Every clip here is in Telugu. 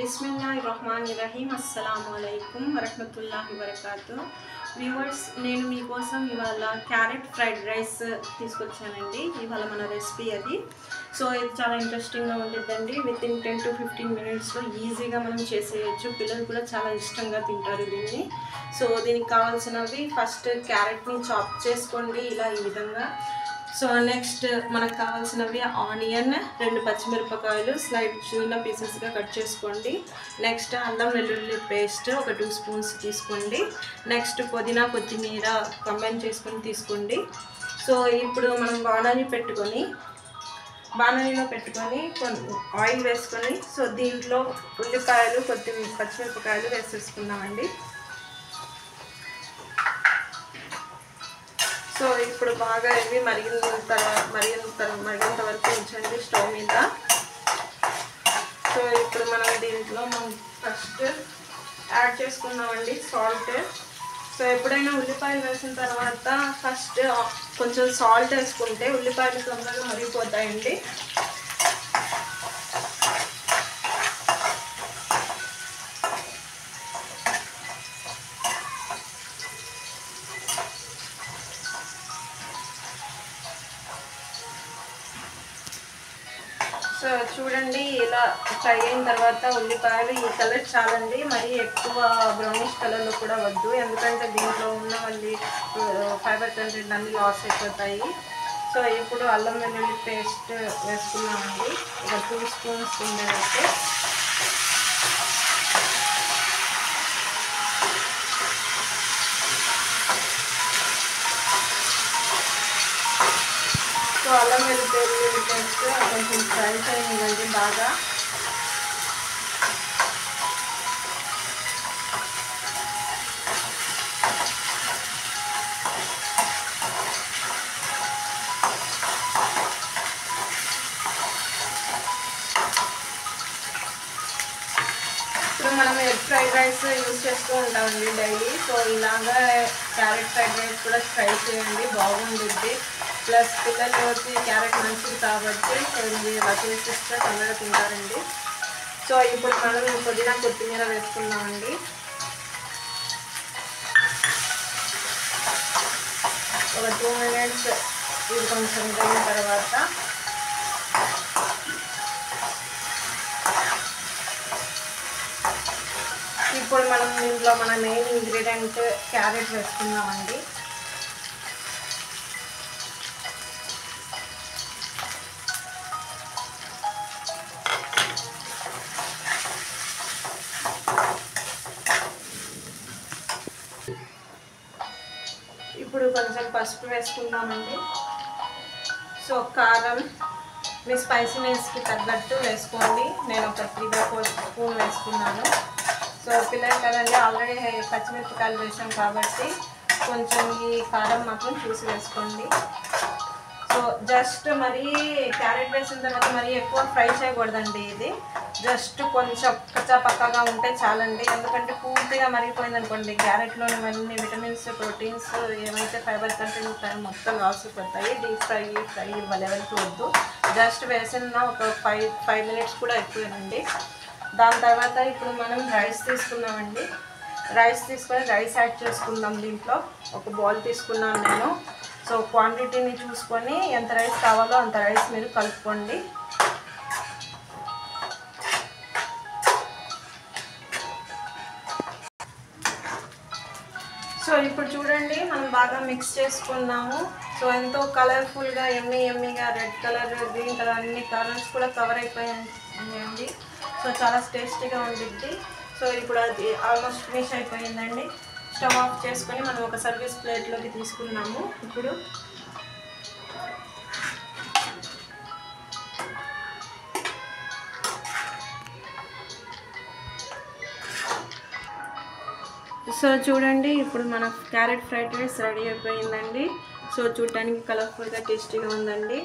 బిస్మిల్లాహిర్రహమానిర్రహీం. అస్సలాముఅలైకుం వరహ్మతుల్లాహి వబరకాతుహ్. వ్యూవర్స్, నేను మీకోసం ఇవాళ క్యారెట్ ఫ్రైడ్ రైస్ తీసుకొచ్చానండి. ఇవాళ మన రెసిపీ అది. సో ఇది చాలా ఇంట్రెస్టింగ్గా ఉంటుందండి. విత్ ఇన్ 10 to 15 మినిట్స్లో ఈజీగా మనం చేసేయచ్చు. పిల్లలు కూడా చాలా ఇష్టంగా తింటారు దీన్ని. సో దీనికి కావాల్సినవి, ఫస్ట్ క్యారెట్ని చాప్ చేసుకోండి ఇలా ఈ విధంగా. సో నెక్స్ట్ మనకు కావాల్సినవి ఆనియన్, 2 పచ్చిమిరపకాయలు స్లైడ్ చిన్న పీసెస్గా కట్ చేసుకోండి. నెక్స్ట్ అల్లం వెల్లుల్లి పేస్ట్ ఒక 2 స్పూన్స్ తీసుకోండి. నెక్స్ట్ పుదీనా కొత్తిమీర కంబైన్ చేసుకొని తీసుకోండి. సో ఇప్పుడు మనం బాణలిలో పెట్టుకొని కొన్ని ఆయిల్ వేసుకొని, సో దీంట్లో ఉల్లిపాయలు పచ్చిమిరపకాయలు వేసేసుకున్నామండి. సో ఇప్పుడు బాగా ఇవి మరిగేంత వరకు ఉంచండి స్టవ్ మీద. సో ఇప్పుడు మనం దీంట్లో ఫస్ట్ యాడ్ చేసుకున్నామండి సాల్ట్. సో ఎప్పుడైనా ఉల్లిపాయలు వేసిన తర్వాత ఫస్ట్ కొంచెం సాల్ట్ వేసుకుంటే ఉల్లిపాయలు తొందరగా మరిగిపోతాయండి. సో చూడండి, ఇలా ఫ్రై అయిన తర్వాత ఉల్లిపాయలు ఈ కలర్ చాలండి, మరీ ఎక్కువ బ్రౌనిష్ కలర్లో కూడా వద్దు, ఎందుకంటే దీంట్లో ఉన్న మళ్ళీ ఫైబర్ కంటెంట్ అన్నీ లాస్ అయిపోతాయి. సో ఇప్పుడు అల్లం వెల్లుల్లి పేస్ట్ వేసుకున్నామండి, ఒక 2 స్పూన్స్ ఉండేటట్టు. సో అల్లం వెల్లుల్లి పేస్ట్ కొంచెం ఫ్రై చేయండి బాగా. ఇప్పుడు మనం ఎగ్ ఫ్రైడ్ రైస్ యూజ్ చేస్తూ ఉంటామండి డైలీ. సో ఇలాగా క్యారెట్ ఫ్రైడ్ రైస్ కూడా ట్రై చేయండి, బాగుంటుంది. ప్లస్ పిల్లలకి క్యారెట్ మంచిది కాబట్టి సో ఇది ఇలా చేసిస్తే తొందరగా తింటారండి. సో ఇప్పుడు మనం పుదీనా కొత్తిమీర వేసుకున్నామండి. ఒక 2 మినిట్స్ ఇది కొంచెం అయిన తర్వాత ఇప్పుడు మనం దీంట్లో మన మెయిన్ ఇంగ్రీడియంట్ క్యారెట్ వేసుకున్నామండి. ఇప్పుడు కొంచెం పసుపు వేసుకుందామండి. సో కారం మీ స్పైసీనెస్కి తగ్గట్టు వేసుకోండి. నేను ఒక 3/4 స్పూన్ వేసుకున్నాను. సో పిల్లలు కదండి, ఆల్రెడీ పచ్చిమిరపకాయలు వేసాం కాబట్టి కొంచెం ఈ కారం మాత్రం చూసి వేసుకోండి. సో జస్ట్ మరీ క్యారెట్ వేసిన తర్వాత మరీ ఎక్కువ ఫ్రై చేయకూడదండి. ఇది జస్ట్ కొంచెం పక్కగా ఉంటే చాలండి, ఎందుకంటే పూర్తిగా మరిగిపోయింది అనుకోండి క్యారెట్లోని అన్ని విటమిన్స్, ప్రోటీన్స్, ఏమైతే ఫైబర్ కంటెంట్ మొత్తం లాస్ అయిపోతాయి. డీప్ ఫ్రై లెవెల్కి వద్దు. జస్ట్ వేసిన ఒక 5 మినిట్స్ కూడా ఎక్కువేనండి. దాని తర్వాత ఇప్పుడు మనం రైస్ తీసుకున్నామండి. రైస్ తీసుకొని రైస్ యాడ్ చేసుకుందాం. దీంట్లో ఒక బౌల్ తీసుకున్నాను నేను. సో క్వాంటిటీని చూసుకొని ఎంత రైస్ కావాలో అంత రైస్ మీరు కలుపుకోండి. సో ఇప్పుడు చూడండి, మనం బాగా మిక్స్ చేసుకున్నాము. సో ఎంతో కలర్ఫుల్గా ఎమ్మీగా రెడ్ కలర్, గ్రీన్ కలర్ అన్ని కలర్స్ కూడా కవర్ అయిపోయాయండి. సో చాలా టేస్టీగా ఉంటుంది. సో ఇప్పుడు అది ఆల్మోస్ట్ ఫినిష్ అయిపోయిందండి. స్టవ్ ఆఫ్ చేసుకొని మనం ఒక సర్వీస్ ప్లేట్లోకి తీసుకున్నాము. ఇప్పుడు సో చూడండి, ఇప్పుడు మన క్యారెట్ ఫ్రైడ్ రైస్ రెడీ అయిపోయిందండి. సో చూడటానికి కలర్ఫుల్గా టేస్టీగా ఉందండి.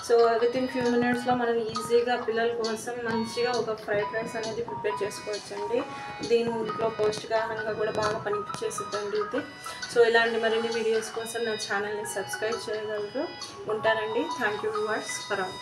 సో విత్ ఇన్ ఫ్యూ మినిట్స్లో మనం ఈజీగా పిల్లల కోసం మంచిగా ఒక ఫ్రైడ్ రైస్ అనేది ప్రిపేర్ చేసుకోవచ్చండి. దీంట్లో పౌష్టికాహారంగా కూడా బాగా పనిచేస్తుందండి ఇది. సో ఇలాంటి మరిన్ని వీడియోస్ కోసం నా ఛానల్ని సబ్స్క్రైబ్ చేయగలరు. ఉంటానండి. Thank you viewers for all.